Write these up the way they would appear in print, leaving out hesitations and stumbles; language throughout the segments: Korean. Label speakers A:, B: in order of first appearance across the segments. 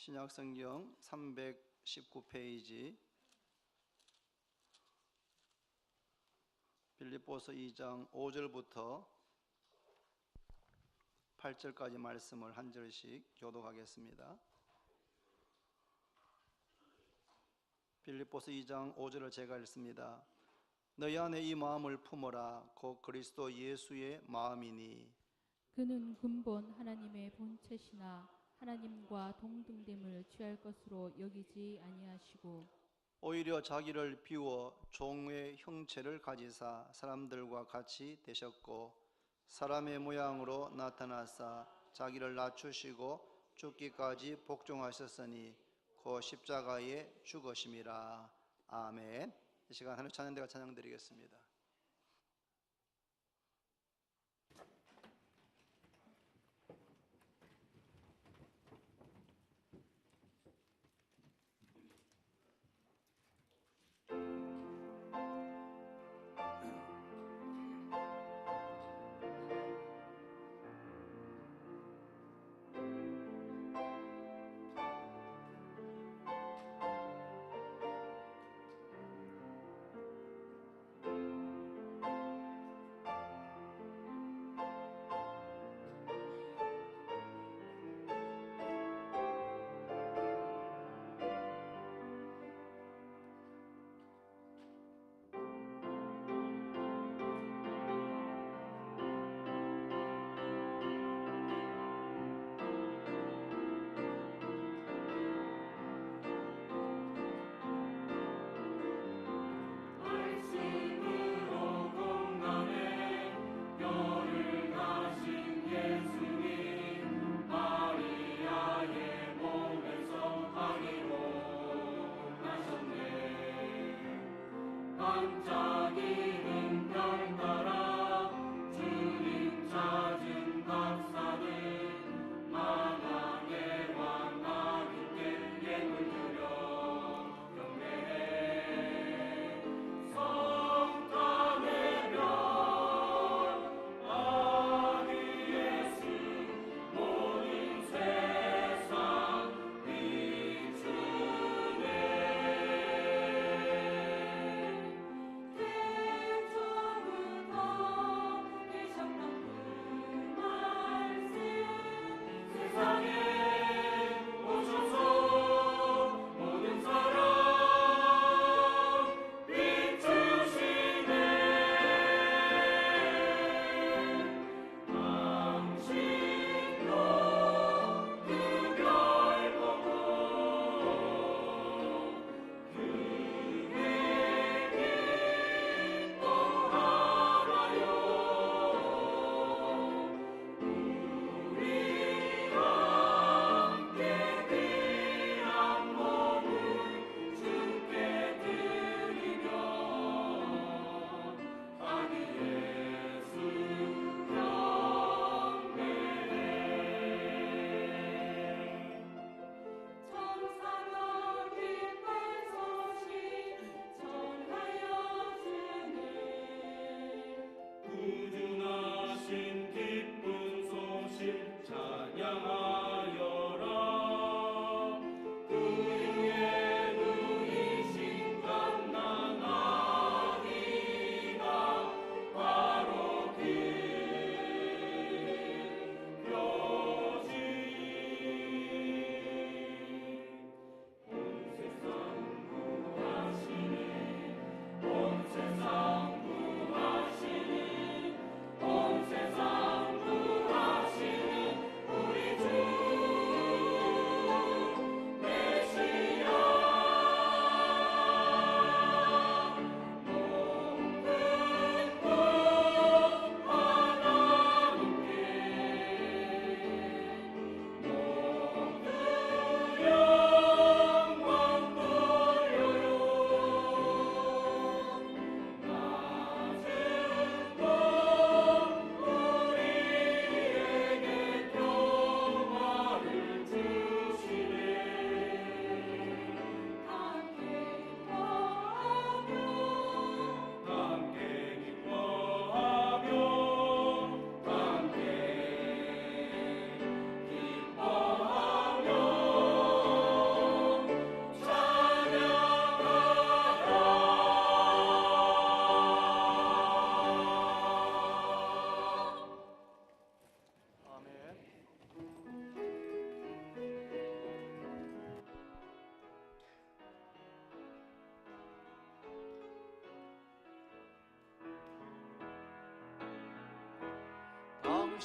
A: 신약성경 319페이지 빌립보서 2장 5절부터 8절까지 말씀을 한 절씩 교독하겠습니다. 빌립보서 2장 5절을 제가 읽습니다. 너희 안에 이 마음을 품어라. 곧 그리스도 예수의 마음이니
B: 그는 근본 하나님의 본체시나 하나님과 동등됨을 취할 것으로 여기지 아니하시고
A: 오히려 자기를 비워 종의 형체를 가지사 사람들과 같이 되셨고 사람의 모양으로 나타나사 자기를 낮추시고 죽기까지 복종하셨으니 그 십자가에 죽으심이라. 아멘. 이 시간 하나님 찬양대가 찬양드리겠습니다.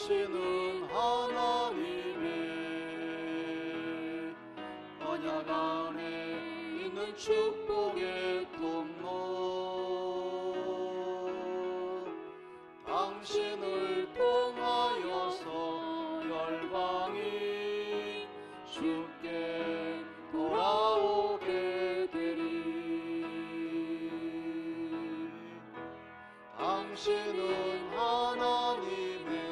A: 당신은 하나님의 언약 안에 있는 축복의 통로 당신을 통하여서 열방이 주께 돌아오게 되리 당신은 하나님의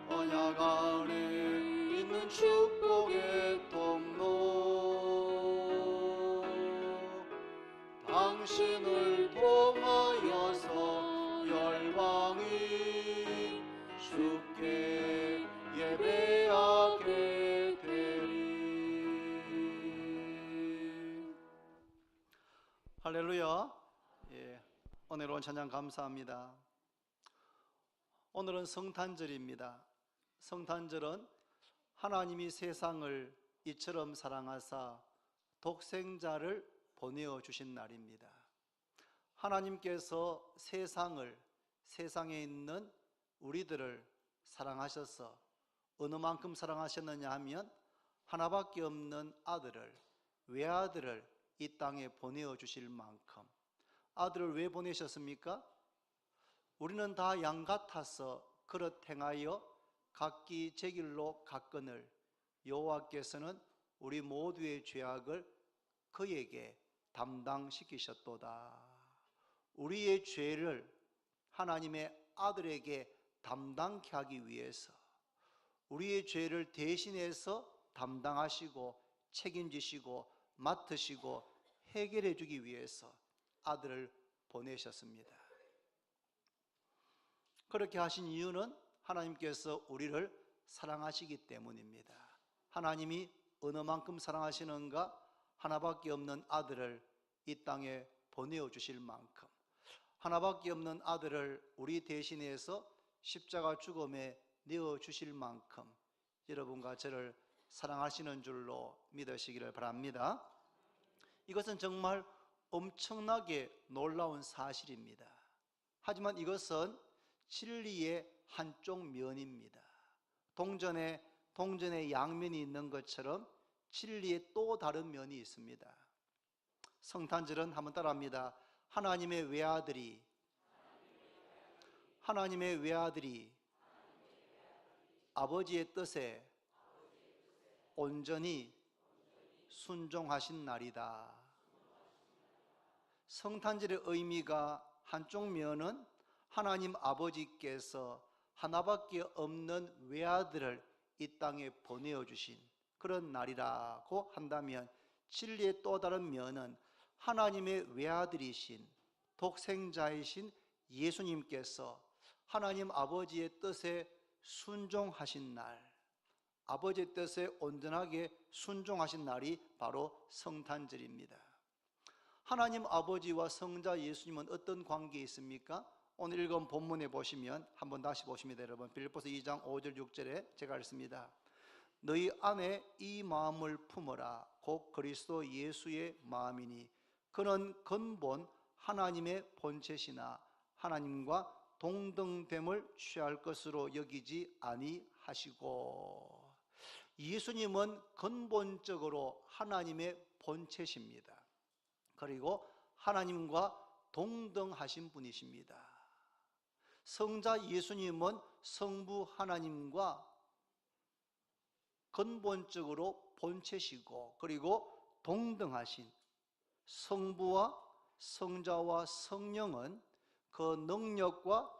A: 언약 안에 있는 축복의 통로 당신을 통하여서 열방이 주께 예배하게 되리. 할렐루야. 예, 오늘 온 찬양 감사합니다. 오늘은 성탄절입니다. 성탄절은 하나님이 세상을 이처럼 사랑하사 독생자를 보내어 주신 날입니다. 하나님께서 세상에 있는 우리들을 사랑하셔서 어느 만큼 사랑하셨느냐 하면 하나밖에 없는 아들을, 외아들을 이 땅에 보내어 주실 만큼. 아들을 왜 보내셨습니까? 우리는 다 양 같아서 그릇 행하여 각기 제 길로 갔거늘 여호와께서는 우리 모두의 죄악을 그에게 담당시키셨도다. 우리의 죄를 하나님의 아들에게 담당케 하기 위해서 우리의 죄를 대신해서 담당하시고 책임지시고 맡으시고 해결해 주기 위해서 아들을 보내셨습니다. 그렇게 하신 이유는 하나님께서 우리를 사랑하시기 때문입니다. 하나님이 어느 만큼 사랑하시는가? 하나밖에 없는 아들을 이 땅에 보내어 주실 만큼, 하나밖에 없는 아들을 우리 대신해서 십자가 죽음에 내어 주실 만큼 여러분과 저를 사랑하시는 줄로 믿으시기를 바랍니다. 이것은 정말 엄청나게 놀라운 사실입니다. 하지만 이것은 진리의 한쪽 면입니다. 동전에 양면이 있는 것처럼 진리의 또 다른 면이 있습니다. 성탄절은 한번 따라합니다. 하나님의 외아들이 아버지의 뜻에 온전히 순종하신 날이다. 성탄절의 의미가 한쪽 면은 하나님 아버지께서 하나밖에 없는 외아들을 이 땅에 보내어 주신 그런 날이라고 한다면, 진리의 또 다른 면은 하나님의 외아들이신 독생자이신 예수님께서 하나님 아버지의 뜻에 순종하신 날, 아버지의 뜻에 온전하게 순종하신 날이 바로 성탄절입니다. 하나님 아버지와 성자 예수님은 어떤 관계에 있습니까? 오늘 읽은 본문에 보시면 한번 다시 보십니다. 여러분, 빌립보서 2장 5절 6절에 제가 읽습니다. 너희 안에 이 마음을 품어라. 곧 그리스도 예수의 마음이니 그는 근본 하나님의 본체시나 하나님과 동등됨을 취할 것으로 여기지 아니하시고. 예수님은 근본적으로 하나님의 본체십니다. 그리고 하나님과 동등하신 분이십니다. 성자 예수님은 성부 하나님과 근본적으로 본체시고, 그리고 동등하신, 성부와 성자와 성령은 그 능력과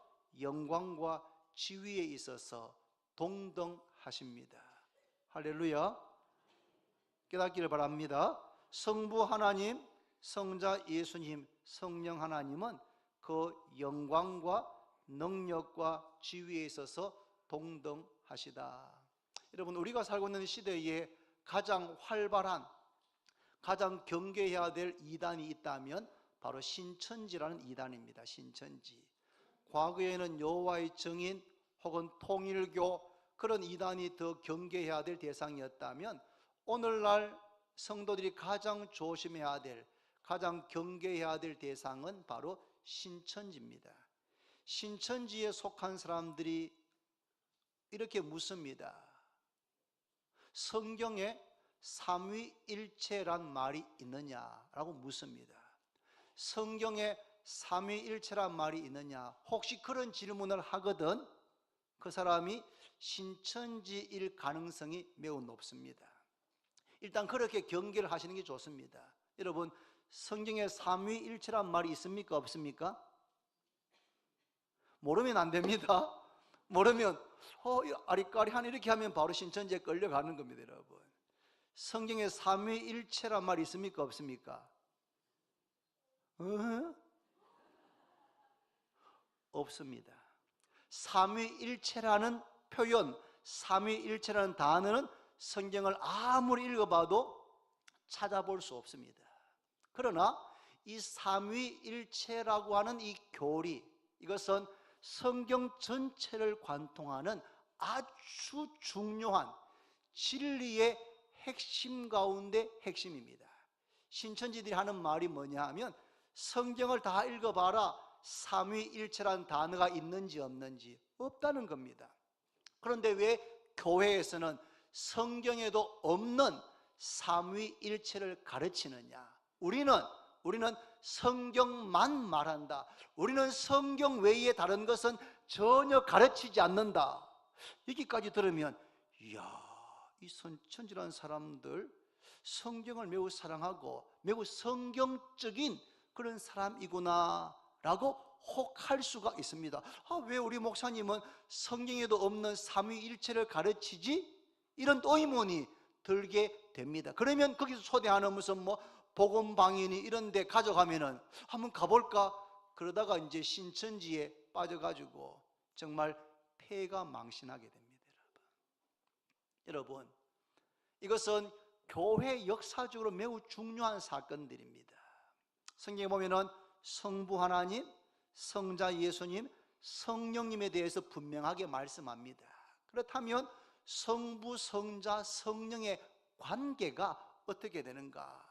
A: 영광과 지위에 있어서 동등하십니다. 할렐루야. 깨닫기를 바랍니다. 성부 하나님, 성자 예수님, 성령 하나님은 그 영광과 능력과 지위에 있어서 동등하시다. 여러분, 우리가 살고 있는 시대에 가장 활발한, 가장 경계해야 될 이단이 있다면 바로 신천지라는 이단입니다. 신천지. 과거에는 여호와의 증인 혹은 통일교, 그런 이단이 더 경계해야 될 대상이었다면 오늘날 성도들이 가장 조심해야 될, 가장 경계해야 될 대상은 바로 신천지입니다. 신천지에 속한 사람들이 이렇게 묻습니다. 성경에 삼위일체란 말이 있느냐라고 묻습니다. 성경에 삼위일체란 말이 있느냐, 혹시 그런 질문을 하거든 그 사람이 신천지일 가능성이 매우 높습니다. 일단 그렇게 경계를 하시는 게 좋습니다. 여러분, 성경에 삼위일체란 말이 있습니까? 없습니까? 모르면 안 됩니다. 모르면 아리까리한 이렇게 하면 바로 신천지에 끌려가는 겁니다. 여러분, 성경에 삼위일체란 말이 있습니까? 없습니까? 없습니다. 삼위일체라는 표현, 삼위일체라는 단어는 성경을 아무리 읽어봐도 찾아볼 수 없습니다. 그러나 이 삼위일체라고 하는 이 교리, 이것은 성경 전체를 관통하는 아주 중요한 진리의 핵심 가운데 핵심입니다. 신천지들이 하는 말이 뭐냐 하면 성경을 다 읽어봐라, 삼위일체라는 단어가 있는지 없는지 없다는 겁니다. 그런데 왜 교회에서는 성경에도 없는 삼위일체를 가르치느냐? 우리는 성경만 말한다. 우리는 성경 외에 다른 것은 전혀 가르치지 않는다. 여기까지 들으면 이야, 이 신천지라는 사람들 성경을 매우 사랑하고 매우 성경적인 그런 사람이구나 라고 혹할 수가 있습니다. 왜 우리 목사님은 성경에도 없는 삼위일체를 가르치지? 이런 또 의문이 들게 됩니다. 그러면 거기서 초대하는 무슨 복음방인이 이런 데 가져가면은 한번 가볼까? 그러다가 이제 신천지에 빠져가지고 정말 폐가 망신하게 됩니다. 여러분, 이것은 교회 역사적으로 매우 중요한 사건들입니다. 성경에 보면은 성부 하나님, 성자 예수님, 성령님에 대해서 분명하게 말씀합니다. 그렇다면 성부, 성자, 성령의 관계가 어떻게 되는가?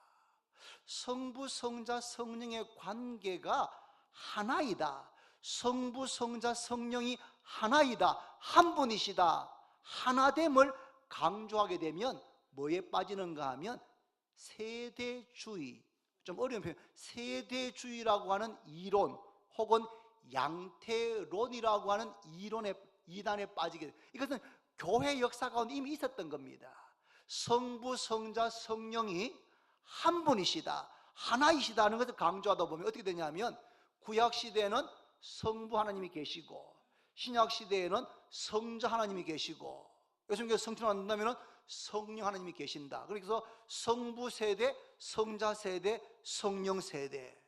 A: 성부, 성자, 성령의 관계가 하나이다. 성부, 성자, 성령이 하나이다. 한 분이시다. 하나됨을 강조하게 되면 뭐에 빠지는가 하면 세대주의, 좀 어려운 표현, 세대주의라고 하는 이론 혹은 양태론이라고 하는 이단에 빠지게 돼요. 이것은 교회 역사 가운데 이미 있었던 겁니다. 성부, 성자, 성령이 한 분이시다, 하나이시다는 것을 강조하다 보면 어떻게 되냐면 구약시대에는 성부 하나님이 계시고 신약시대에는 성자 하나님이 계시고 예수님께서 성천을 만든다면 성령 하나님이 계신다. 그래서 성부 세대, 성자 세대, 성령 세대,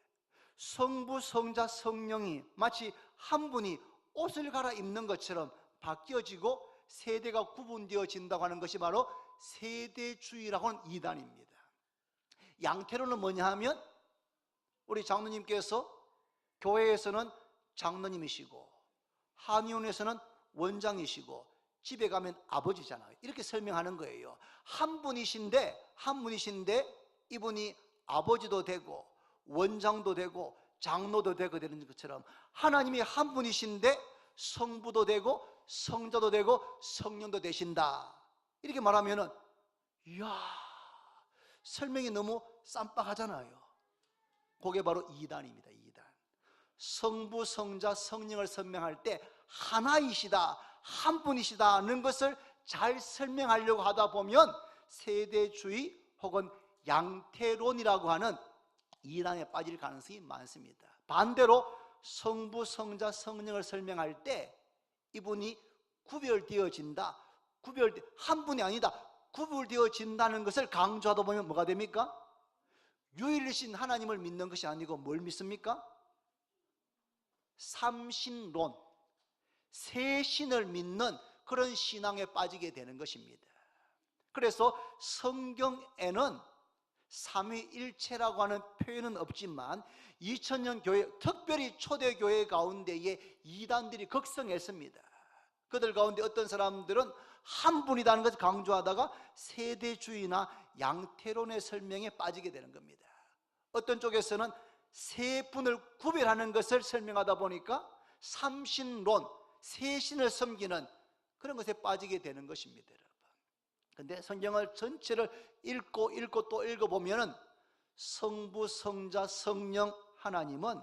A: 성부, 성자, 성령이 마치 한 분이 옷을 갈아입는 것처럼 바뀌어지고 세대가 구분되어진다고 하는 것이 바로 세대주의라고 하는 이단입니다. 양태로는 뭐냐 하면 우리 장로님께서 교회에서는 장로님이시고 한의원에서는 원장이시고 집에 가면 아버지잖아요. 이렇게 설명하는 거예요. 한 분이신데 이분이 아버지도 되고 원장도 되고 장로도 되고 되는 것처럼 하나님이 한 분이신데 성부도 되고 성자도 되고 성령도 되신다. 이렇게 말하면은 이야, 설명이 너무 쌈박하잖아요. 그게 바로 이단입니다. 이단. 성부, 성자, 성령을 설명할 때 하나이시다, 한 분이시다는 것을 잘 설명하려고 하다 보면 세대주의 혹은 양태론이라고 하는 이단에 빠질 가능성이 많습니다. 반대로 성부, 성자, 성령을 설명할 때 이분이 구별되어진다, 한 분이 아니다, 구별되어진다는 것을 강조하다 보면 뭐가 됩니까? 유일신 하나님을 믿는 것이 아니고 뭘 믿습니까? 삼신론, 세신을 믿는 그런 신앙에 빠지게 되는 것입니다. 그래서 성경에는 삼위일체라고 하는 표현은 없지만 2000년 교회, 특별히 초대교회 가운데에 이단들이 극성했습니다. 그들 가운데 어떤 사람들은 한 분이라는 것을 강조하다가 세대주의나 양태론의 설명에 빠지게 되는 겁니다. 어떤 쪽에서는 세 분을 구별하는 것을 설명하다 보니까 삼신론, 세신을 섬기는 그런 것에 빠지게 되는 것입니다, 여러분. 근데 성경을 전체를 읽고 또 읽어보면은 성부, 성자, 성령 하나님은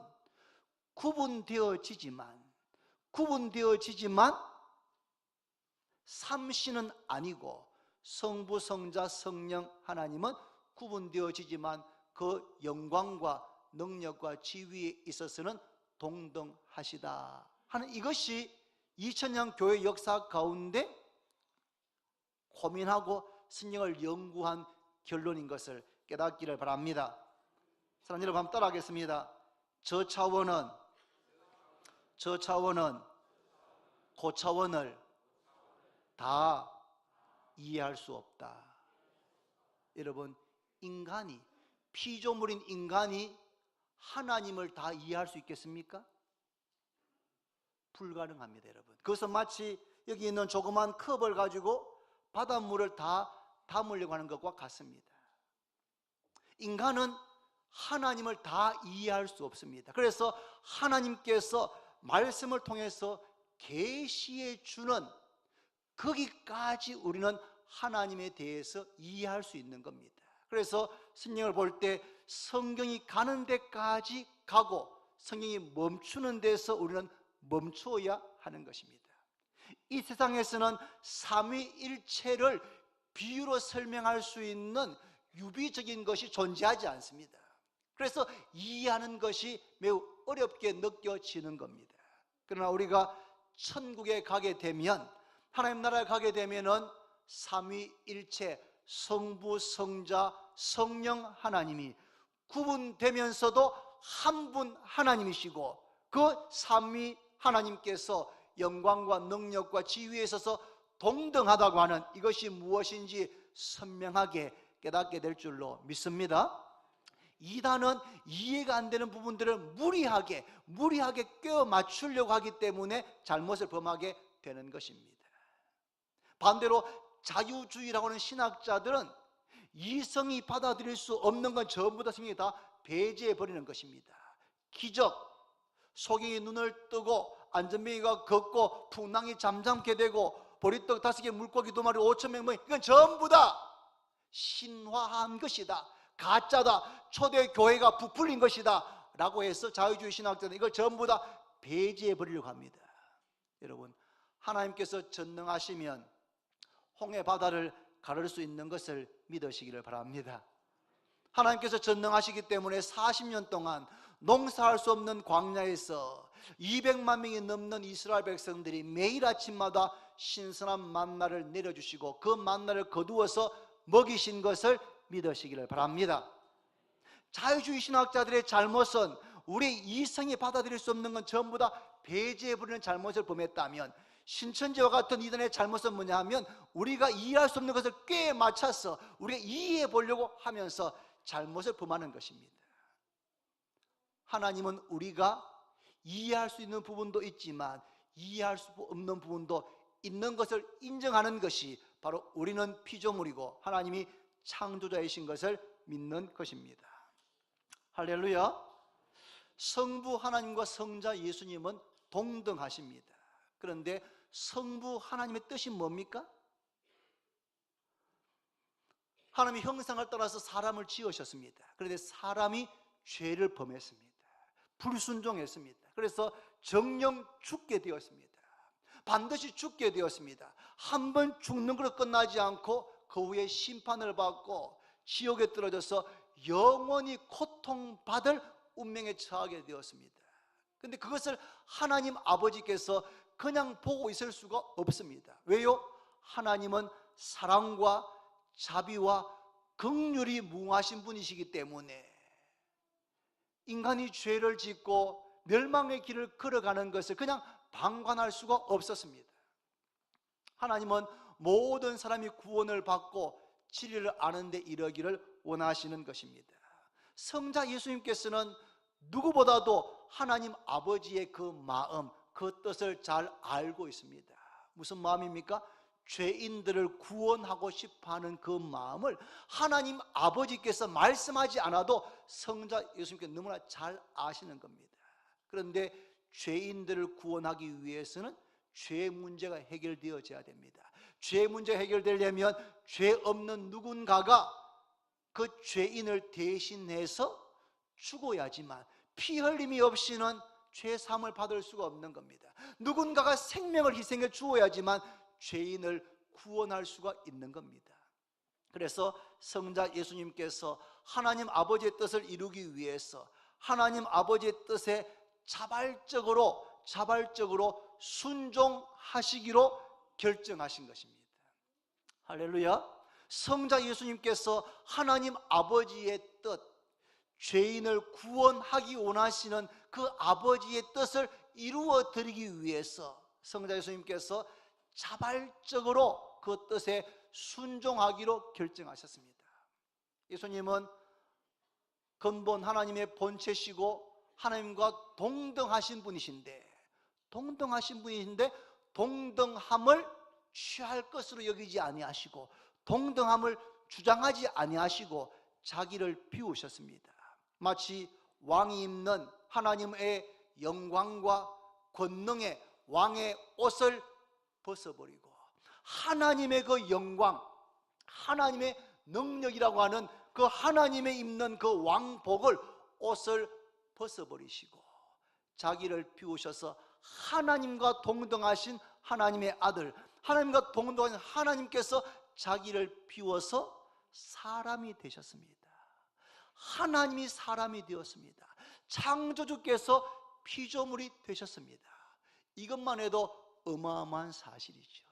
A: 구분되어지지만 삼신은 아니고, 성부, 성자, 성령 하나님은 구분되어지지만 그 영광과 능력과 지위에 있어서는 동등하시다 하는, 이것이 2000년 교회 역사 가운데 고민하고 성경을 연구한 결론인 것을 깨닫기를 바랍니다. 사랑하는 여러분, 한번 따라하겠습니다. 저 차원은 고차원을 다 이해할 수 없다. 여러분, 인간이, 피조물인 인간이 하나님을 다 이해할 수 있겠습니까? 불가능합니다, 여러분. 그것은 마치 여기 있는 조그만 컵을 가지고 바닷물을 다 담으려고 하는 것과 같습니다. 인간은 하나님을 다 이해할 수 없습니다. 그래서 하나님께서 말씀을 통해서 계시해 주는 거기까지 우리는 하나님에 대해서 이해할 수 있는 겁니다. 그래서 성경을 볼 때 성경이 가는 데까지 가고 성경이 멈추는 데서 우리는 멈추어야 하는 것입니다. 이 세상에서는 삼위일체를 비유로 설명할 수 있는 유비적인 것이 존재하지 않습니다. 그래서 이해하는 것이 매우 어렵게 느껴지는 겁니다. 그러나 우리가 천국에 가게 되면, 하나님 나라에 가게 되면은 삼위일체, 성부, 성자, 성령 하나님이 구분되면서도 한 분 하나님이시고, 그 삼위 하나님께서 영광과 능력과 지위에 있어서 동등하다고 하는 이것이 무엇인지 선명하게 깨닫게 될 줄로 믿습니다. 이단은 이해가 안 되는 부분들을 무리하게 꿰어 맞추려고 하기 때문에 잘못을 범하게 되는 것입니다. 반대로 자유주의라고 하는 신학자들은 이성이 받아들일 수 없는 건 전부 다 성경이 다 배제해 버리는 것입니다. 기적, 소경이 눈을 뜨고 안전뱅이가 걷고 풍랑이 잠잠게 되고 보리떡 5개 물고기 2마리 5,000명, 이건 전부 다 신화한 것이다, 가짜다, 초대 교회가 부풀린 것이다 라고 해서 자유주의 신학자들은 이걸 전부 다 배제해 버리려고 합니다. 여러분, 하나님께서 전능하시면 홍해 바다를 가를 수 있는 것을 믿으시기를 바랍니다. 하나님께서 전능하시기 때문에 40년 동안 농사할 수 없는 광야에서 200만 명이 넘는 이스라엘 백성들이 매일 아침마다 신선한 만나를 내려주시고 그 만나를 거두어서 먹이신 것을 믿으시기를 바랍니다. 자유주의 신학자들의 잘못은, 우리 이성이 받아들일 수 없는 건 전부 다 배제해버리는 잘못을 범했다면, 신천지와 같은 이단의 잘못은 뭐냐 하면 우리가 이해할 수 없는 것을 꽤 맞춰서 우리가 이해해 보려고 하면서 잘못을 범하는 것입니다. 하나님은 우리가 이해할 수 있는 부분도 있지만 이해할 수 없는 부분도 있는 것을 인정하는 것이 바로 우리는 피조물이고 하나님이 창조자이신 것을 믿는 것입니다. 할렐루야. 성부 하나님과 성자 예수님은 동등하십니다. 그런데 성부 하나님의 뜻이 뭡니까? 하나님의 형상을 따라서 사람을 지으셨습니다. 그런데 사람이 죄를 범했습니다. 불순종했습니다. 그래서 정령 죽게 되었습니다. 반드시 죽게 되었습니다. 한 번 죽는 것으로 끝나지 않고 그 후에 심판을 받고 지옥에 떨어져서 영원히 고통받을 운명에 처하게 되었습니다. 그런데 그것을 하나님 아버지께서 그냥 보고 있을 수가 없습니다. 왜요? 하나님은 사랑과 자비와 긍휼이 무궁하신 분이시기 때문에 인간이 죄를 짓고 멸망의 길을 걸어가는 것을 그냥 방관할 수가 없었습니다. 하나님은 모든 사람이 구원을 받고 진리를 아는 데 이르기를 원하시는 것입니다. 성자 예수님께서는 누구보다도 하나님 아버지의 그 마음, 그 뜻을 잘 알고 있습니다. 무슨 마음입니까? 죄인들을 구원하고 싶어하는 그 마음을 하나님 아버지께서 말씀하지 않아도 성자 예수님께 너무나 잘 아시는 겁니다. 그런데 죄인들을 구원하기 위해서는 죄 문제가 해결되어져야 됩니다. 죄 문제가 해결되려면 죄 없는 누군가가 그 죄인을 대신해서 죽어야지만, 피 흘림이 없이는 죄 사함을 받을 수가 없는 겁니다. 누군가가 생명을 희생해 주어야지만 죄인을 구원할 수가 있는 겁니다. 그래서 성자 예수님께서 하나님 아버지의 뜻을 이루기 위해서 하나님 아버지의 뜻에 자발적으로 순종하시기로 결정하신 것입니다. 할렐루야. 성자 예수님께서 하나님 아버지의 뜻, 죄인을 구원하기 원하시는 그 아버지의 뜻을 이루어 드리기 위해서 성자 예수님께서 자발적으로 그 뜻에 순종하기로 결정하셨습니다. 예수님은 근본 하나님의 본체시고 하나님과 동등하신 분이신데 동등함을 취할 것으로 여기지 아니하시고 동등함을 주장하지 아니하시고 자기를 비우셨습니다. 마치 왕이 입는 하나님의 영광과 권능의 왕의 옷을 벗어버리고 하나님의 그 영광, 하나님의 능력이라고 하는 그 하나님의 입는 그 왕복을, 옷을 벗어버리시고 자기를 비우셔서 하나님과 동등하신 하나님의 아들, 하나님과 동등하신 하나님께서 자기를 비워서 사람이 되셨습니다. 하나님이 사람이 되었습니다. 창조주께서 피조물이 되셨습니다. 이것만 해도 어마어마한 사실이죠.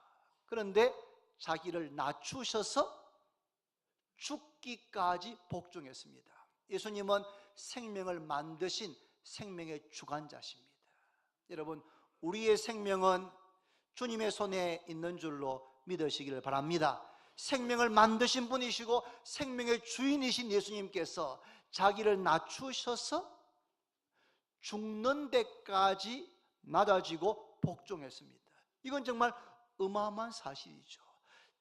A: 그런데 자기를 낮추셔서 죽기까지 복종했습니다. 예수님은 생명을 만드신 생명의 주관자십니다. 여러분, 우리의 생명은 주님의 손에 있는 줄로 믿으시기를 바랍니다. 생명을 만드신 분이시고 생명의 주인이신 예수님께서 자기를 낮추셔서 죽는 데까지 낮아지고 복종했습니다. 이건 정말 어마어마한 사실이죠.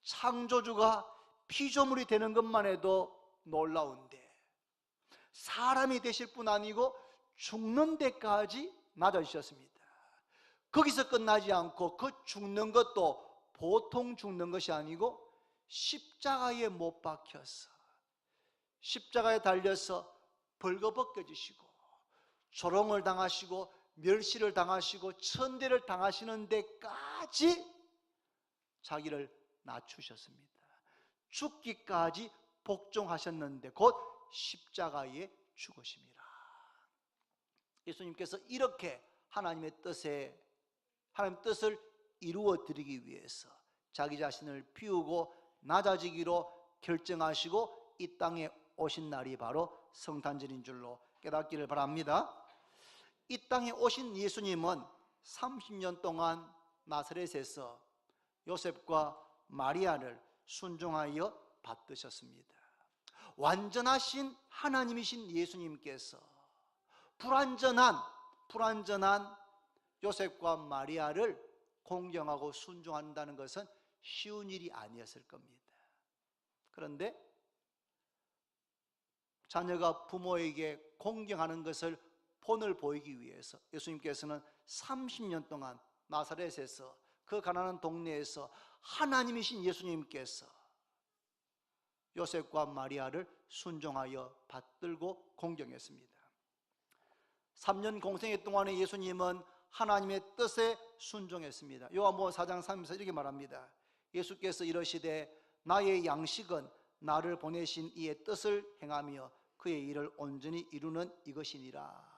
A: 창조주가 피조물이 되는 것만 해도 놀라운데 사람이 되실 뿐 아니고 죽는 데까지 낮아지셨습니다. 거기서 끝나지 않고 그 죽는 것도 보통 죽는 것이 아니고 십자가에 못 박혀서 십자가에 달려서 벌거벗겨지시고 조롱을 당하시고 멸시를 당하시고 천대를 당하시는 데까지 자기를 낮추셨습니다. 죽기까지 복종하셨는데 곧 십자가에 죽으심이라. 예수님께서 이렇게 하나님의 뜻을 이루어 드리기 위해서 자기 자신을 비우고 낮아지기로 결정하시고 이 땅에 오신 날이 바로 성탄절인 줄로 깨닫기를 바랍니다. 이 땅에 오신 예수님은 30년 동안 나사렛에서 요셉과 마리아를 순종하여 받드셨습니다. 완전하신 하나님이신 예수님께서 불완전한 요셉과 마리아를 공경하고 순종한다는 것은 쉬운 일이 아니었을 겁니다. 그런데 자녀가 부모에게 공경하는 것을 본을 보이기 위해서 예수님께서는 30년 동안 나사렛에서 그 가난한 동네에서 하나님이신 예수님께서 요셉과 마리아를 순종하여 받들고 공경했습니다. 3년 공생애 동안에 예수님은 하나님의 뜻에 순종했습니다. 요한복음 4장 3절에서 이렇게 말합니다. 예수께서 이러시되 나의 양식은 나를 보내신 이의 뜻을 행하며 그의 일을 온전히 이루는 이것이니라.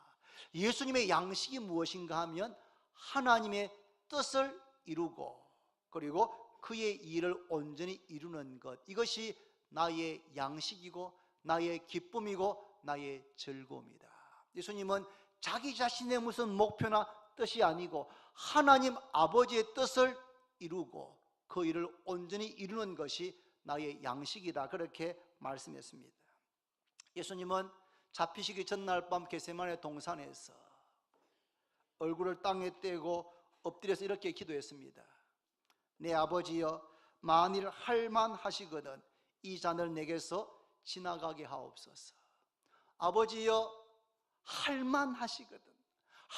A: 예수님의 양식이 무엇인가 하면 하나님의 뜻을 이루고 그리고 그의 일을 온전히 이루는 것, 이것이 나의 양식이고 나의 기쁨이고 나의 즐거움이다. 예수님은 자기 자신의 무슨 목표나 뜻이 아니고 하나님 아버지의 뜻을 이루고 그 일을 온전히 이루는 것이 나의 양식이다, 그렇게 말씀했습니다. 예수님은 잡히시기 전날 밤 겟세마네 동산에서 얼굴을 땅에 떼고 엎드려서 이렇게 기도했습니다. 내 아버지여, 만일 할만하시거든 이 잔을 내게서 지나가게 하옵소서. 아버지여, 할만하시거든,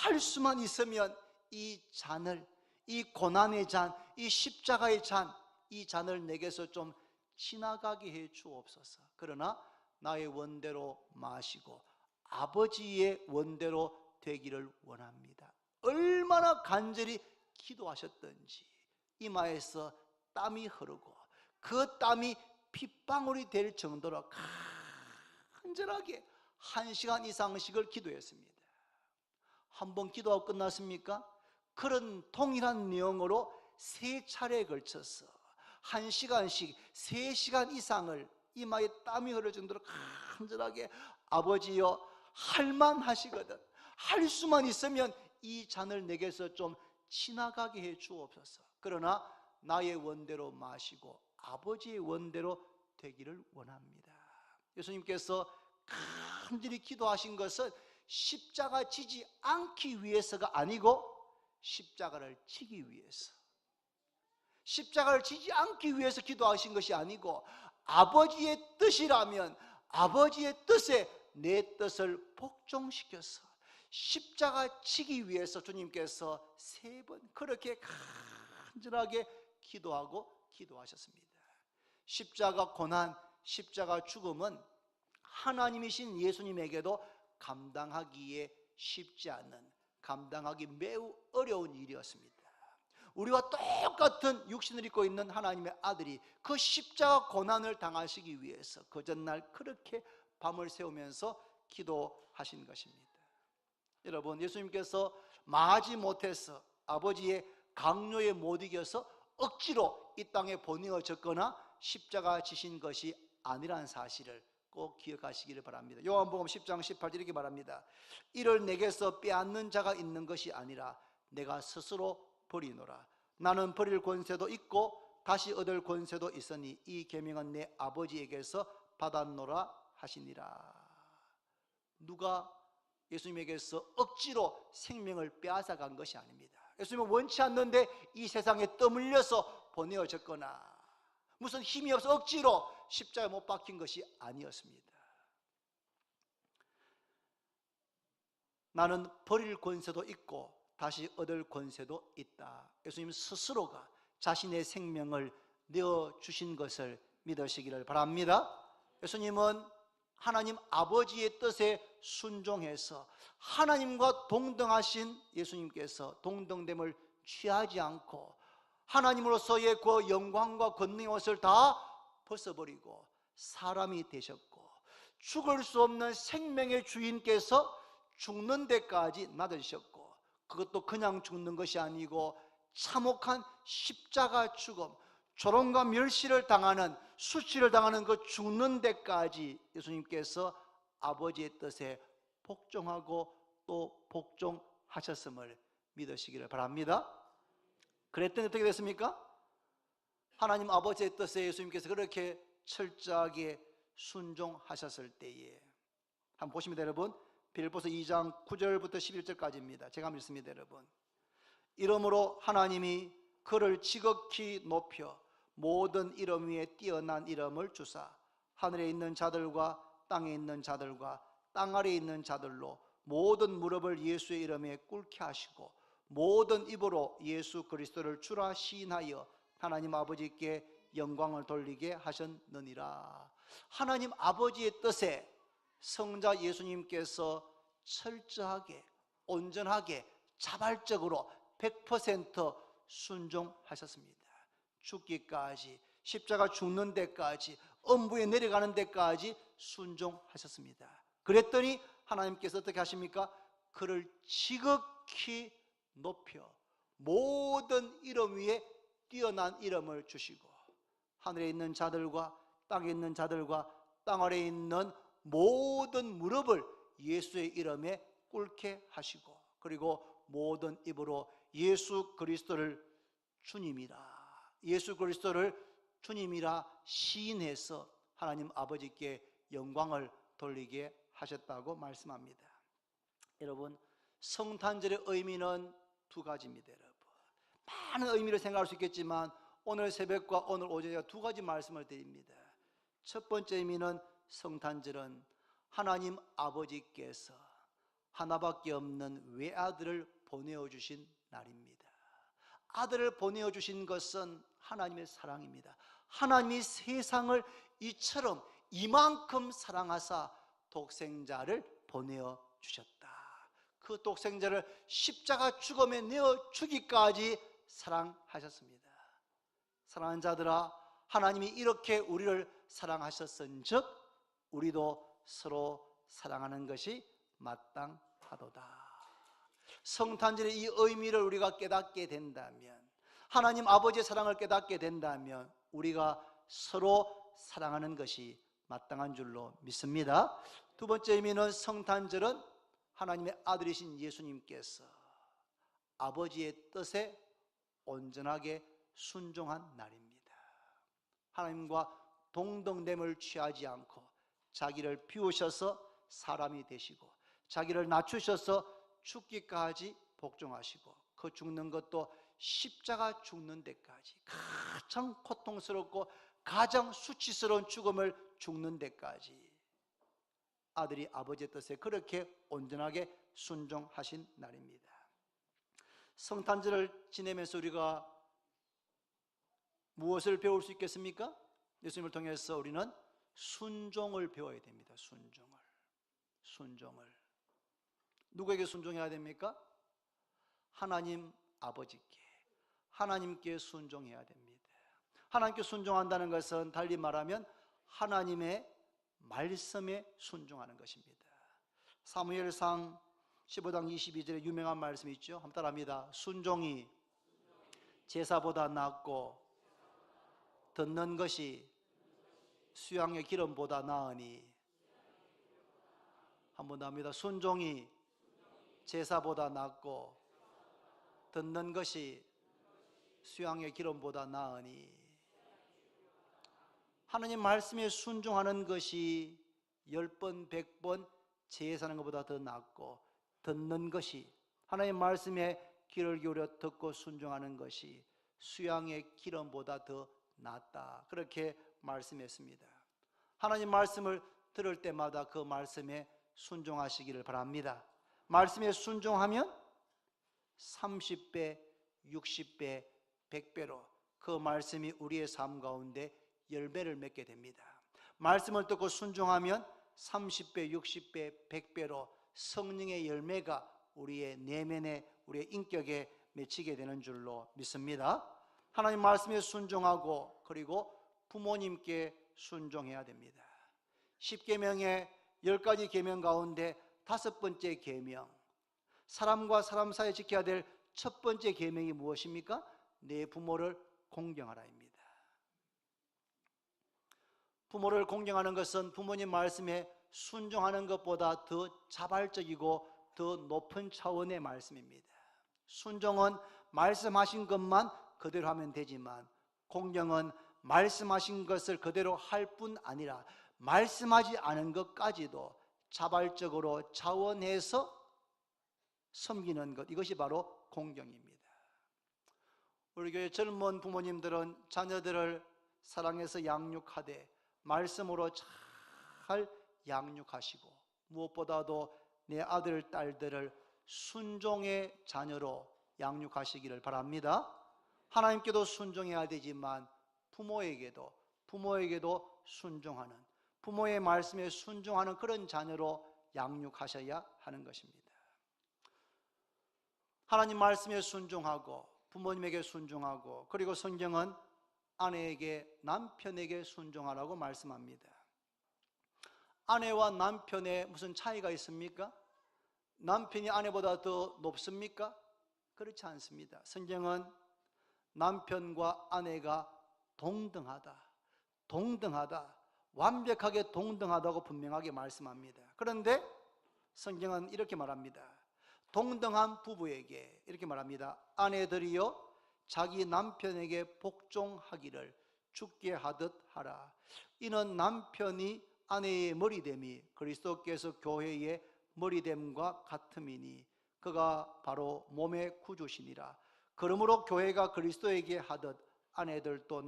A: 할 수만 있으면 이 잔을, 이 고난의 잔, 이 십자가의 잔, 이 잔을 내게서 좀 지나가게 해 주옵소서. 그러나 나의 원대로 마시고 아버지의 원대로 되기를 원합니다. 얼마나 간절히 기도하셨던지 이마에서 땀이 흐르고 그 땀이 핏방울이 될 정도로 간절하게 1시간 이상씩을 기도했습니다. 한번 기도하고 끝났습니까? 그런 동일한 내용으로 3차례에 걸쳐서 1시간씩 3시간 이상을 이마에 땀이 흐를 정도로 간절하게 아버지여 할만하시거든, 할 수만 있으면 이 잔을 내게서 좀 지나가게 해 주옵소서. 그러나 나의 원대로 마시고 아버지의 원대로 되기를 원합니다. 예수님께서 간절히 기도하신 것은 십자가 지지 않기 위해서가 아니고 십자가를 지기 위해서, 십자가를 지지 않기 위해서 기도하신 것이 아니고 아버지의 뜻이라면 아버지의 뜻에 내 뜻을 복종시켜서 십자가 지기 위해서 주님께서 3번 그렇게 간절하게 기도하셨습니다. 십자가 고난, 십자가 죽음은 하나님이신 예수님에게도 감당하기에 쉽지 않은, 감당하기 매우 어려운 일이었습니다. 우리와 똑같은 육신을 입고 있는 하나님의 아들이 그 십자가 고난을 당하시기 위해서 그 전날 그렇게 밤을 새우면서 기도하신 것입니다. 여러분, 예수님께서 마지 못해서 아버지의 강요에 못 이겨서 억지로 이 땅에 보내어졌거나 십자가 지신 것이 아니라는 사실을 꼭 기억하시기를 바랍니다. 요한복음 10장 18절 이렇게 말합니다. 이를 내게서 빼앗는 자가 있는 것이 아니라 내가 스스로 버리노라. 나는 버릴 권세도 있고 다시 얻을 권세도 있으니 이 계명은 내 아버지에게서 받았노라 하시니라. 누가 예수님에게서 억지로 생명을 빼앗아간 것이 아닙니다. 예수님은 원치 않는데 이 세상에 떠밀려서 보내어졌거나 무슨 힘이 없어 억지로 십자가에 못 박힌 것이 아니었습니다. 나는 버릴 권세도 있고 다시 얻을 권세도 있다. 예수님 스스로가 자신의 생명을 내어주신 것을 믿으시기를 바랍니다. 예수님은 하나님 아버지의 뜻에 순종해서 하나님과 동등하신 예수님께서 동등됨을 취하지 않고 하나님으로서의 그 영광과 권능의 옷을 다 벗어버리고 사람이 되셨고 죽을 수 없는 생명의 주인께서 죽는 데까지 나아지셨고 그것도 그냥 죽는 것이 아니고 참혹한 십자가 죽음, 조롱과 멸시를 당하는, 수치를 당하는 그 죽는 데까지 예수님께서 아버지의 뜻에 복종하고 또 복종하셨음을 믿으시기를 바랍니다. 그랬더니 어떻게 됐습니까? 하나님 아버지의 뜻에 예수님께서 그렇게 철저하게 순종하셨을 때에 한번 보십니다. 여러분, 빌립보서 2장 9절부터 11절까지입니다. 제가 읽습니다. 여러분, 이러므로 하나님이 그를 지극히 높여 모든 이름 위에 뛰어난 이름을 주사 하늘에 있는 자들과 땅에 있는 자들과 땅 아래에 있는 자들로 모든 무릎을 예수의 이름에 꿇게 하시고 모든 입으로 예수 그리스도를 주라 시인하여 하나님 아버지께 영광을 돌리게 하셨느니라. 하나님 아버지의 뜻에 성자 예수님께서 철저하게, 온전하게, 자발적으로 100% 순종하셨습니다. 죽기까지, 십자가 죽는 데까지, 엄부에 내려가는 데까지 순종하셨습니다. 그랬더니 하나님께서 어떻게 하십니까? 그를 지극히 높여 모든 이름 위에 뛰어난 이름을 주시고 하늘에 있는 자들과 땅에 있는 자들과 땅 아래에 있는 모든 무릎을 예수의 이름에 꿇게 하시고 그리고 모든 입으로 예수 그리스도를 주님이라, 예수 그리스도를 주님이라 시인해서 하나님 아버지께 영광을 돌리게 하셨다고 말씀합니다. 여러분, 성탄절의 의미는 2가지입니다. 여러분, 많은 의미를 생각할 수 있겠지만 오늘 새벽과 오늘 오전에 2가지 말씀을 드립니다. 첫 번째 의미는 성탄절은 하나님 아버지께서 하나밖에 없는 외아들을 보내어 주신 날입니다. 아들을 보내어 주신 것은 하나님의 사랑입니다. 하나님이 세상을 이처럼 이만큼 사랑하사 독생자를 보내어 주셨다. 그 독생자를 십자가 죽음에 내어 주기까지 사랑하셨습니다. 사랑하는 자들아, 하나님이 이렇게 우리를 사랑하셨은즉 우리도 서로 사랑하는 것이 마땅하도다. 성탄절의 이 의미를 우리가 깨닫게 된다면, 하나님 아버지의 사랑을 깨닫게 된다면 우리가 서로 사랑하는 것이 마땅한 줄로 믿습니다. 두 번째 의미는, 성탄절은 하나님의 아들이신 예수님께서 아버지의 뜻에 온전하게 순종한 날입니다. 하나님과 동등됨을 취하지 않고 자기를 비우셔서 사람이 되시고 자기를 낮추셔서 죽기까지 복종하시고, 그 죽는 것도 십자가 죽는 데까지, 가장 고통스럽고 가장 수치스러운 죽음을 죽는 데까지 아들이 아버지의 뜻에 그렇게 온전하게 순종하신 날입니다. 성탄절을 지내면서 우리가 무엇을 배울 수 있겠습니까? 예수님을 통해서 우리는 순종을 배워야 됩니다. 순종을. 누구에게 순종해야 됩니까? 하나님 아버지께, 하나님께 순종해야 됩니다. 하나님께 순종한다는 것은 달리 말하면 하나님의 말씀에 순종하는 것입니다. 사무엘상 15장 22절에 유명한 말씀이 있죠. 한번 따라합니다. 순종이 제사보다 낫고 듣는 것이 수양의 기름보다 나으니. 한 번 더 합니다. 순종이 제사보다 낫고 듣는 것이 수양의 기름보다 나으니. 하나님 말씀에 순종하는 것이 10번 100번 제사하는 것보다 더 낫고, 듣는 것이, 하나님 말씀에 귀를 기울여 듣고 순종하는 것이 수양의 기름보다 더 낫다. 그렇게 말씀했습니다. 하나님 말씀을 들을 때마다 그 말씀에 순종하시기를 바랍니다. 말씀에 순종하면 30배, 60배, 100배로 그 말씀이 우리의 삶 가운데 열매를 맺게 됩니다. 말씀을 듣고 순종하면 30배, 60배, 100배로 성령의 열매가 우리의 내면에, 우리의 인격에 맺히게 되는 줄로 믿습니다. 하나님 말씀에 순종하고, 그리고 부모님께 순종해야 됩니다. 10계명의 10가지 계명 가운데 5번째 계명, 사람과 사람 사이에 지켜야 될 첫 번째 계명이 무엇입니까? 내 부모를 공경하라입니다. 부모를 공경하는 것은 부모님 말씀에 순종하는 것보다 더 자발적이고 더 높은 차원의 말씀입니다. 순종은 말씀하신 것만 그대로 하면 되지만, 공경은 말씀하신 것을 그대로 할 뿐 아니라 말씀하지 않은 것까지도 자발적으로 자원해서 섬기는 것, 이것이 바로 공경입니다. 우리 교회 젊은 부모님들은 자녀들을 사랑해서 양육하되 말씀으로 잘 양육하시고, 무엇보다도 내 아들, 딸들을 순종의 자녀로 양육하시기를 바랍니다. 하나님께도 순종해야 되지만 부모에게도 순종하는, 부모의 말씀에 순종하는 그런 자녀로 양육하셔야 하는 것입니다. 하나님 말씀에 순종하고 부모님에게 순종하고, 그리고 성경은 아내에게, 남편에게 순종하라고 말씀합니다. 아내와 남편에 무슨 차이가 있습니까? 남편이 아내보다 더 높습니까? 그렇지 않습니다. 성경은 남편과 아내가 동등하다, 완벽하게 동등하다고 분명하게 말씀합니다. 그런데 성경은 이렇게 말합니다. 동등한 부부에게 이렇게 말합니다. 아내들이여 자기 남편에게 복종하기를 주께 하듯 하라. 이는 남편이 아내의 머리됨이 그리스도께서 교회의 머리됨과 같음이니 그가 바로 몸의 구주시니라. 그러므로 교회가 그리스도에게 하듯 아내들도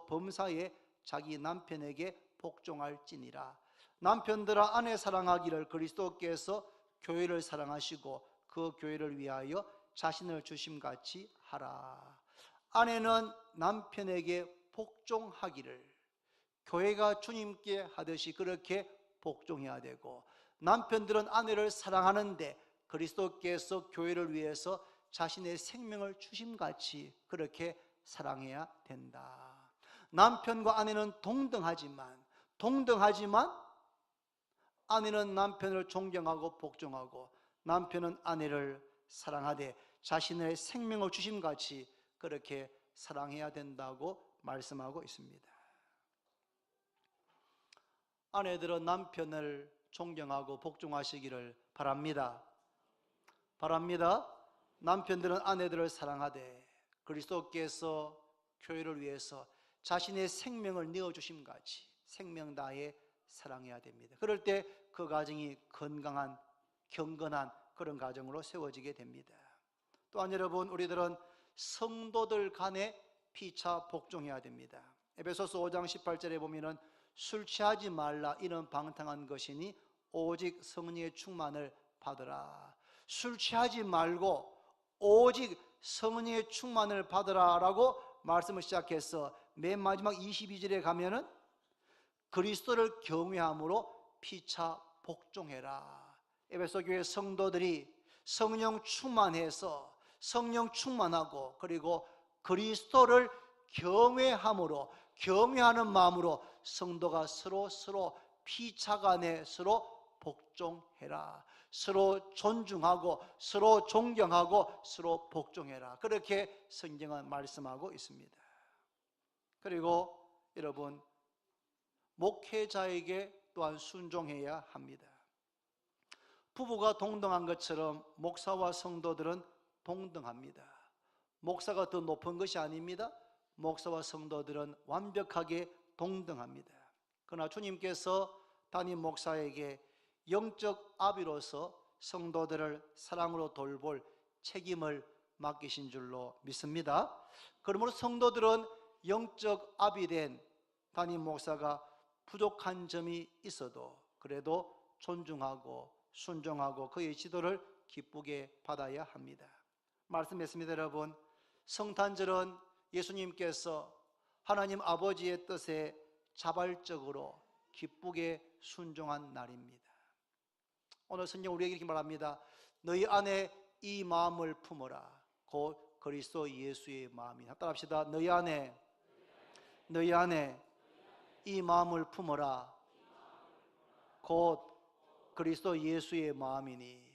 A: 범사에 자기 남편에게 복종할지니라. 남편들아 아내 사랑하기를 그리스도께서 교회를 사랑하시고 그 교회를 위하여 자신을 주심같이 하라. 아내는 남편에게 복종하기를 교회가 주님께 하듯이 그렇게 복종해야 되고, 남편들은 아내를 사랑하는데 그리스도께서 교회를 위해서 자신의 생명을 주심같이 그렇게 사랑해야 된다. 남편과 아내는 동등하지만 아내는 남편을 존경하고 복종하고 남편은 아내를 사랑하되 자신의 생명을 주심같이 그렇게 사랑해야 된다고 말씀하고 있습니다. 아내들은 남편을 존경하고 복종하시기를 바랍니다. 남편들은 아내들을 사랑하되 그리스도께서 교회를 위해서 자신의 생명을 내어주심 같이 생명 다해 사랑해야 됩니다. 그럴 때 그 가정이 건강한, 경건한 그런 가정으로 세워지게 됩니다. 또한 여러분, 우리들은 성도들 간에 피차 복종해야 됩니다. 에베소서 5장 18절에 보면은 술 취하지 말라, 이는 방탕한 것이니 오직 성령의 충만을 받으라. 술 취하지 말고 오직 성령의 충만을 받으라 라고 말씀을 시작해서 맨 마지막 22절에 가면은 그리스도를 경외함으로 피차 복종해라. 에베소 교회 성도들이 성령 충만해서 성령 충만하고 그리고 그리스도를 경외함으로, 경외하는 마음으로 성도가 서로 피차간에 서로 복종해라. 서로 존중하고 서로 존경하고 서로 복종해라. 그렇게 성경은 말씀하고 있습니다. 그리고 여러분, 목회자에게 또한 순종해야 합니다. 부부가 동등한 것처럼 목사와 성도들은 동등합니다. 목사가 더 높은 것이 아닙니다. 목사와 성도들은 완벽하게 동등합니다. 그러나 주님께서 담임 목사에게 영적 아비로서 성도들을 사랑으로 돌볼 책임을 맡기신 줄로 믿습니다. 그러므로 성도들은 영적 아비된 담임 목사가 부족한 점이 있어도 그래도 존중하고 순종하고 그의 지도를 기쁘게 받아야 합니다. 말씀했습니다. 여러분, 성탄절은 예수님께서 하나님 아버지의 뜻에 자발적으로 기쁘게 순종한 날입니다. 오늘 성경 우리에게 이렇게 말합니다. 너희 안에 이 마음을 품어라. 곧 그리스도 예수의 마음이다. 따라합시다. 너희 안에 이 마음을 품어라. 곧 그리스도 예수의 마음이니.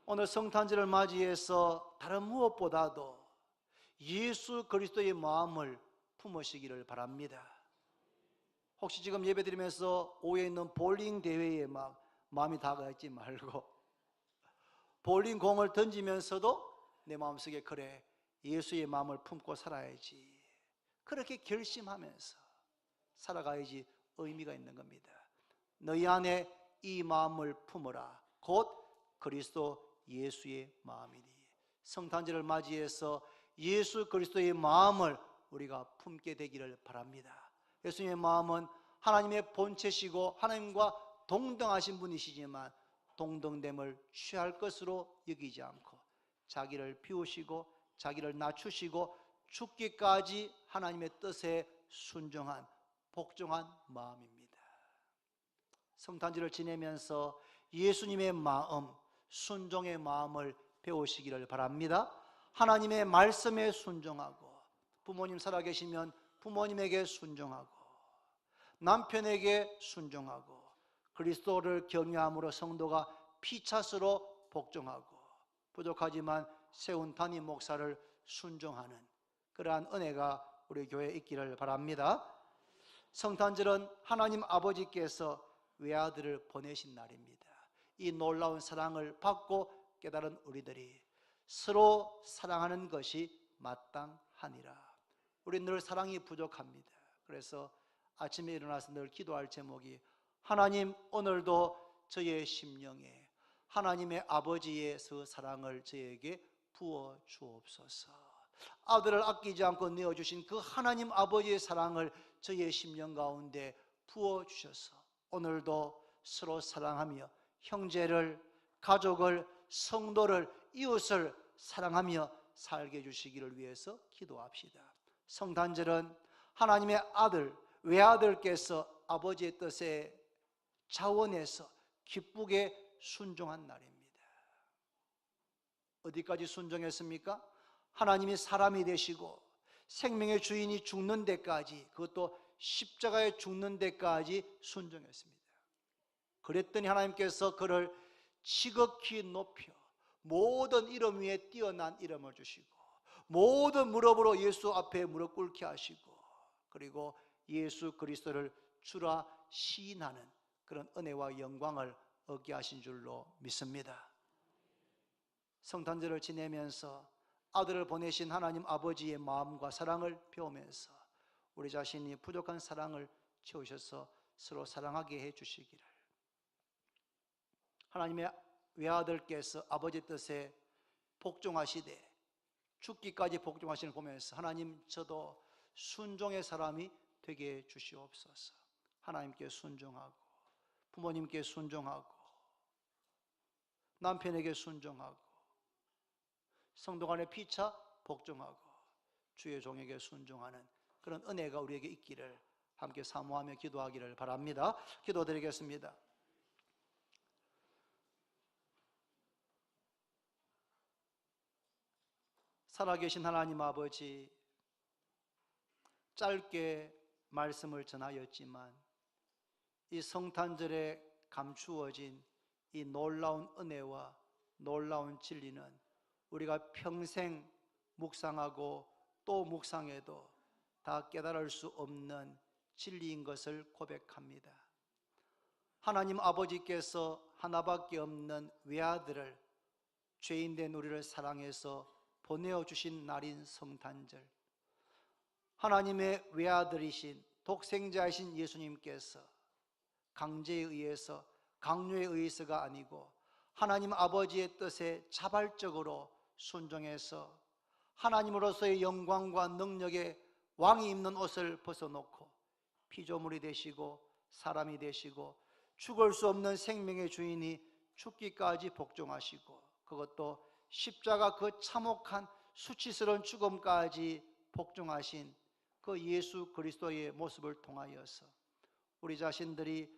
A: 오늘 성탄절을 맞이해서 다른 무엇보다도 예수 그리스도의 마음을 품으시기를 바랍니다. 혹시 지금 예배드리면서 오후에 있는 볼링 대회에 막 마음이 다가 있지 말고, 볼링 공을 던지면서도 내 마음속에 그래, 예수의 마음을 품고 살아야지, 그렇게 결심하면서 살아가야지 의미가 있는 겁니다. 너희 안에 이 마음을 품어라. 곧 그리스도 예수의 마음이니. 성탄절을 맞이해서 예수 그리스도의 마음을 우리가 품게 되기를 바랍니다. 예수님의 마음은 하나님의 본체시고 하나님과 동등하신 분이시지만 동등됨을 취할 것으로 여기지 않고 자기를 비우시고 자기를 낮추시고 죽기까지 하나님의 뜻에 순종한 복종한 마음입니다. 성탄절을 지내면서 예수님의 마음, 순종의 마음을 배우시기를 바랍니다. 하나님의 말씀에 순종하고, 부모님 살아계시면 부모님에게 순종하고, 남편에게 순종하고, 그리스도를 경외함으로 성도가 피차스로 복종하고, 부족하지만 세운 담임 목사를 순종하는 그러한 은혜가 우리 교회에 있기를 바랍니다. 성탄절은 하나님 아버지께서 외아들을 보내신 날입니다. 이 놀라운 사랑을 받고 깨달은 우리들이 서로 사랑하는 것이 마땅하니라. 우리 늘 사랑이 부족합니다. 그래서 아침에 일어나서 늘 기도할 제목이, 하나님 오늘도 저의 심령에 하나님의 아버지의 그 사랑을 저에게 부어 주옵소서. 아들을 아끼지 않고 내어주신 그 하나님 아버지의 사랑을 저의 심령 가운데 부어 주셔서 오늘도 서로 사랑하며 형제를, 가족을, 성도를, 이웃을 사랑하며 살게 해주시기를 위해서 기도합시다. 성탄절은 하나님의 아들, 외아들께서 아버지의 뜻에 자원해서 기쁘게 순종한 날입니다. 어디까지 순종했습니까? 하나님이 사람이 되시고 생명의 주인이 죽는 데까지, 그것도 십자가에 죽는 데까지 순종했습니다. 그랬더니 하나님께서 그를 지극히 높여 모든 이름 위에 뛰어난 이름을 주시고 모든 무릎으로 예수 앞에 무릎 꿇게 하시고, 그리고 예수 그리스도를 주라 시인하는 그런 은혜와 영광을 얻게 하신 줄로 믿습니다. 성탄절을 지내면서 아들을 보내신 하나님 아버지의 마음과 사랑을 배우면서 우리 자신이 부족한 사랑을 채우셔서 서로 사랑하게 해주시기를, 하나님의 외아들께서 아버지 뜻에 복종하시되 죽기까지 복종하시는 걸 보면서 하나님, 저도 순종의 사람이 되게 해 주시옵소서. 하나님께 순종하고 부모님께 순종하고 남편에게 순종하고 성도 간의 피차 복종하고 주의 종에게 순종하는 그런 은혜가 우리에게 있기를 함께 사모하며 기도하기를 바랍니다. 기도드리겠습니다. 살아계신 하나님 아버지, 짧게 말씀을 전하였지만 이 성탄절에 감추어진 이 놀라운 은혜와 놀라운 진리는 우리가 평생 묵상하고 또 묵상해도 다 깨달을 수 없는 진리인 것을 고백합니다. 하나님 아버지께서 하나밖에 없는 외아들을 죄인된 우리를 사랑해서 보내어주신 날인 성탄절, 하나님의 외아들이신 독생자이신 예수님께서 강제에 의해서, 강요에 의해서가 아니고 하나님 아버지의 뜻에 자발적으로 순종해서 하나님으로서의 영광과 능력의 왕이 입는 옷을 벗어놓고 피조물이 되시고 사람이 되시고 죽을 수 없는 생명의 주인이 죽기까지 복종하시고, 그것도 십자가 그 참혹한 수치스러운 죽음까지 복종하신 그 예수 그리스도의 모습을 통하여서 우리 자신들이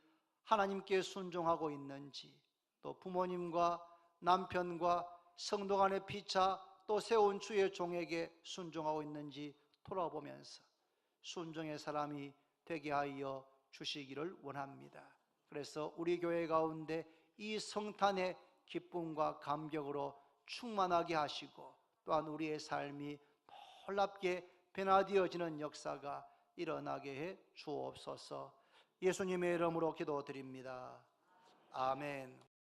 A: 하나님께 순종하고 있는지, 또 부모님과 남편과 성도 간의 피차 또 세운 주의 종에게 순종하고 있는지 돌아보면서 순종의 사람이 되게 하여 주시기를 원합니다. 그래서 우리 교회 가운데 이 성탄의 기쁨과 감격으로 충만하게 하시고, 또한 우리의 삶이 놀랍게 변화되어지는 역사가 일어나게 해 주옵소서. 예수님의 이름으로 기도드립니다. 아멘.